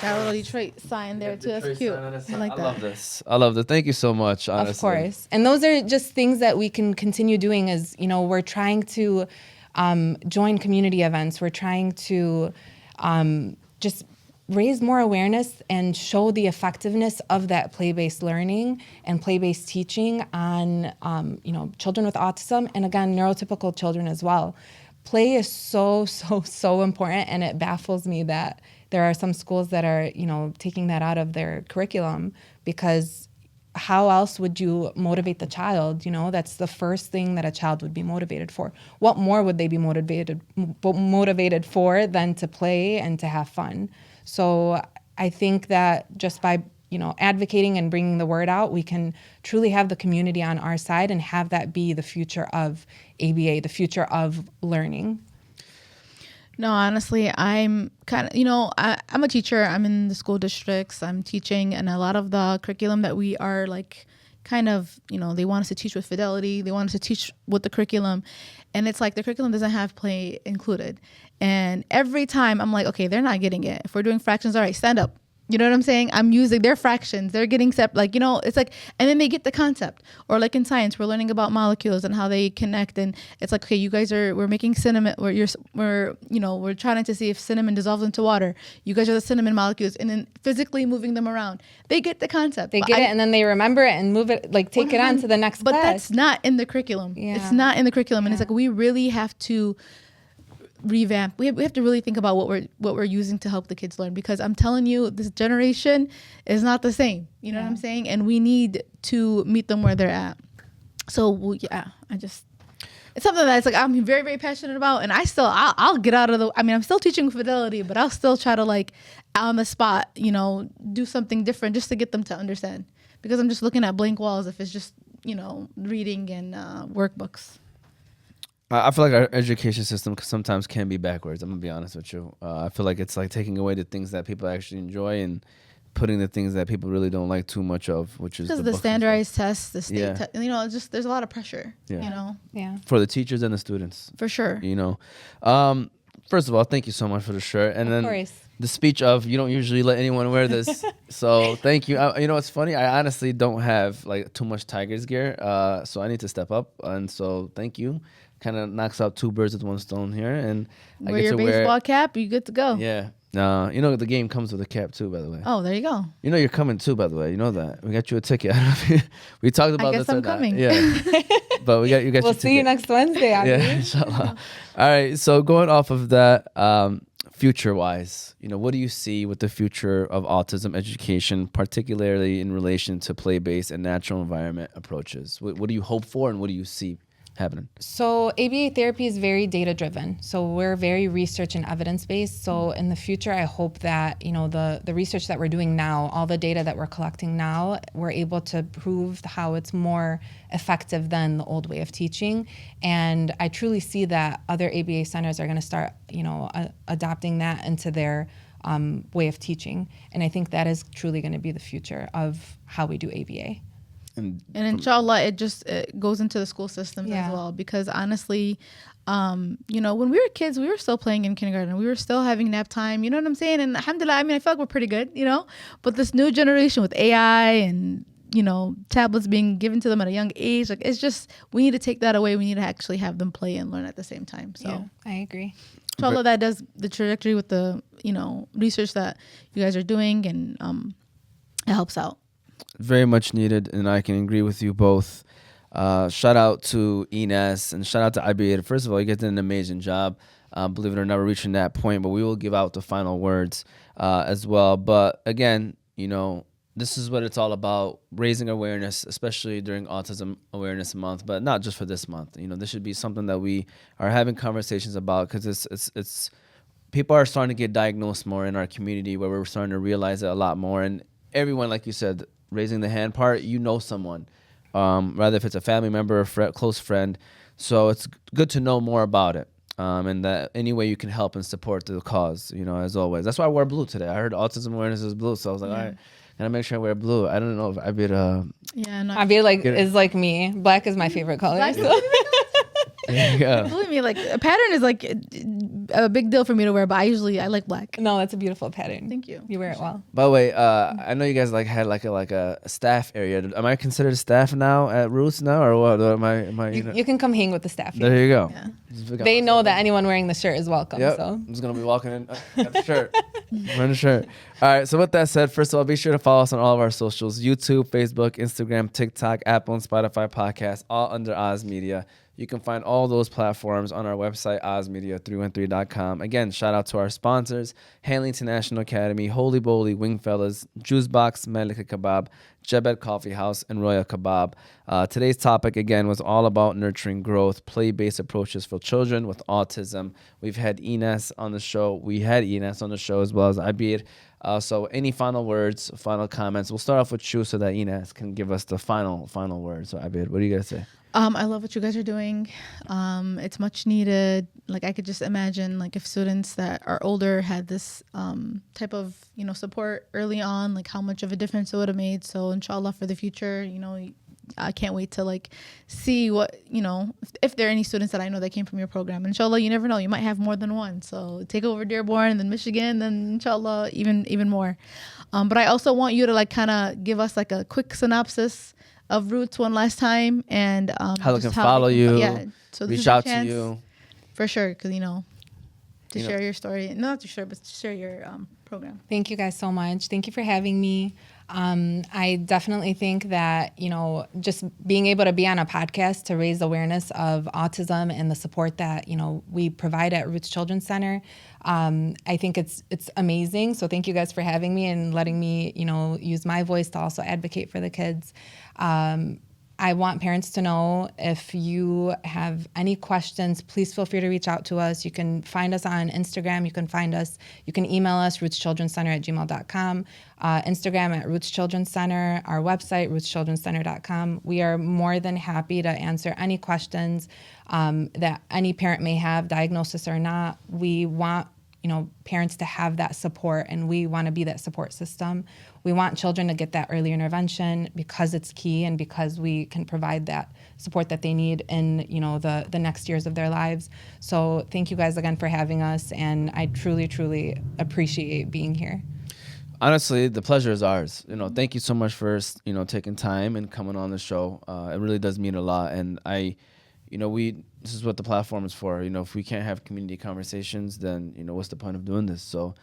Got a little Detroit sign there too. That's cute. I like I that. love this. I love this. Thank you so much, honestly. Of course. And those are just things that we can continue doing as, we're trying to join community events. We're trying to just raise more awareness and show the effectiveness of that play-based learning and play-based teaching on, children with autism, and again, neurotypical children as well. Play is so, so, so important, and it baffles me that there are some schools that are, taking that out of their curriculum, because how else would you motivate the child? That's the first thing that a child would be motivated for. What more would they be motivated for than to play and to have fun? So I think that just by, advocating and bringing the word out, we can truly have the community on our side and have that be the future of ABA, the future of learning. No, honestly, I'm kind of, I'm a teacher. I'm in the school districts. I'm teaching, and a lot of the curriculum that we are they want us to teach with fidelity. They want us to teach with the curriculum. And it's like the curriculum doesn't have play included. And every time I'm like, okay, they're not getting it. If we're doing fractions, all right, stand up. You know what I'm saying? I'm using their fractions. They're getting it's like, and then they get the concept. Or like in science, we're learning about molecules and how they connect. And it's like, okay, you guys we're making cinnamon, we're trying to see if cinnamon dissolves into water. You guys are the cinnamon molecules, and then physically moving them around. They get the concept. They get it, and then they remember it and move it, take it on to the next class. But class. that's not in the curriculum. Yeah. It's not in the curriculum. And it's like, we really have to revamp. We have to really think about what we're using to help the kids learn, because I'm telling you, this generation is not the same. You know what I'm saying? And we need to meet them where they're at. So it's something that's like I'm very, very passionate about, and I'll get out of I'm still teaching fidelity, but I'll still try to on the spot, do something different just to get them to understand, because I'm just looking at blank walls if it's just reading and workbooks. I feel like our education system sometimes can be backwards. I'm gonna be honest with you. I feel like it's like taking away the things that people actually enjoy and putting the things that people really don't like too much of, which is because the standardized tests, the state, just there's a lot of pressure. Yeah. Yeah. For the teachers and the students, For sure. First of all, thank you so much for the shirt, and Of then course. the speech of you don't usually let anyone wear this, so thank you. It's funny. I honestly don't have too much Tigers gear, so I need to step up, and so thank you. Kind of knocks out two birds with one stone here, and I Wear get your to baseball cap, you good to go. Yeah. The game comes with a cap too, by the way. Oh, there you go. You're coming too, by the way. You know that. We got you a ticket. We talked about I guess this. I'm or not. coming. Yeah. But you got your We'll ticket. see you next Wednesday, Abby. Yeah, inshallah. All right. So going off of that, future-wise, what do you see with the future of autism education, particularly in relation to play-based and natural environment approaches? What do you hope for, and what do you see happening? So ABA therapy is very data driven. So we're very research and evidence based. So in the future, I hope that, the research that we're doing now, all the data that we're collecting now, we're able to prove how it's more effective than the old way of teaching. And I truly see that other ABA centers are going to start, adopting that into their way of teaching. And I think that is truly going to be the future of how we do ABA. And inshallah, it goes into the school systems as well. Because honestly, when we were kids, we were still playing in kindergarten. We were still having nap time. You know what I'm saying? And alhamdulillah, I feel like we're pretty good, But this new generation with AI and, tablets being given to them at a young age, it's just, we need to take that away. We need to actually have them play and learn at the same time. So yeah, I agree. Inshallah, that does the trajectory with the, research that you guys are doing, and it helps out. Very much needed, and I can agree with you both. Shout out to Enass and shout out to IBA. First of all, you guys did an amazing job. Believe it or not, we're reaching that point, but we will give out the final words as well. But again, this is what it's all about, raising awareness, especially during Autism Awareness Month, but not just for this month. This should be something that we are having conversations about, because it's people are starting to get diagnosed more in our community, where we're starting to realize it a lot more. And everyone, like you said, raising the hand part, someone, rather if it's a family member or close friend. So it's good to know more about it. And that any way you can help and support the cause, as always. That's why I wore blue today. I heard Autism Awareness is blue, so I was like, all right, gotta make sure I wear blue. I don't know if I'd be is like me. Black is my favorite color. Black So. Yeah. Believe me, like a pattern is like a big deal for me to wear, but I like black. No, that's a beautiful pattern. Thank you. You wear it well. By the way, I know you guys had like a staff area. Am I considered staff now at Roots now, or what? Am I? You can come hang with the staff here. There you go. Yeah. They know that anyone wearing the shirt is welcome. Yep. So I'm just gonna be walking in at the shirt. Wearing the shirt. All right. So with that said, first of all, be sure to follow us on all of our socials: YouTube, Facebook, Instagram, TikTok, Apple, and Spotify podcasts, all under Oz Media. You can find all those platforms on our website, ozmedia313.com. Again, shout out to our sponsors: Hanley International Academy, Holy Bowly, Wingfellas, Juice Box, Malika Kebab, Jebed Coffee House, and Royal Kebab. Today's topic, again, was all about nurturing growth, play-based approaches for children with autism. We've had Enass on the show. We had Enass on the show, as well as Abir. So any final words, final comments? We'll start off with you so that Enass can give us the final words. So Abir, what do you guys say? I love what you guys are doing. It's much needed. Like, I could just imagine, like, if students that are older had this type of, support early on, like how much of a difference it would have made. So inshallah, for the future, I can't wait to like see what, if there are any students that I know that came from your program. Inshallah, you never know. You might have more than one. So take over Dearborn and then Michigan, then inshallah, even more. But I also want you to like kind of give us like a quick synopsis of Roots one last time, and how they can follow you, so reach out to you. For sure, because to share your story, not to share, but to share your program. Thank you guys so much. Thank you for having me. I definitely think that, just being able to be on a podcast to raise awareness of autism and the support that, we provide at Roots Children's Center, I think it's amazing. So thank you guys for having me and letting me, use my voice to also advocate for the kids. I want parents to know, if you have any questions, please feel free to reach out to us. You can find us on Instagram. You can email us, rootschildrencenter@gmail.com, Instagram at Roots Children's Center, our website, rootschildrencenter.com. We are more than happy to answer any questions that any parent may have, diagnosis or not. We want parents to have that support, and we want to be that support system. We want children to get that early intervention because it's key, and because we can provide that support that they need in, the next years of their lives. So thank you guys again for having us, and I truly, truly appreciate being here. Honestly, the pleasure is ours. Thank you so much for, taking time and coming on the show. It really does mean a lot. And this is what the platform is for. If we can't have community conversations, then, what's the point of doing this? So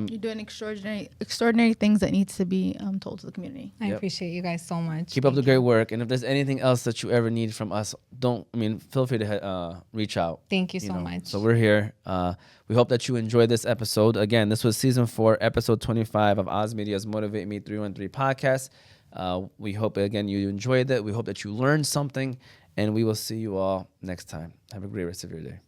you're doing extraordinary things that needs to be told to the community. I appreciate you guys so much. Keep up the great work. And if there's anything else that you ever need from us, feel free to reach out. Thank you so much. So we're here. We hope that you enjoyed this episode. Again, this was season 4, episode 25 of Oz Media's Motivate Me 313 podcast. We hope, again, you enjoyed it. We hope that you learned something. And we will see you all next time. Have a great rest of your day.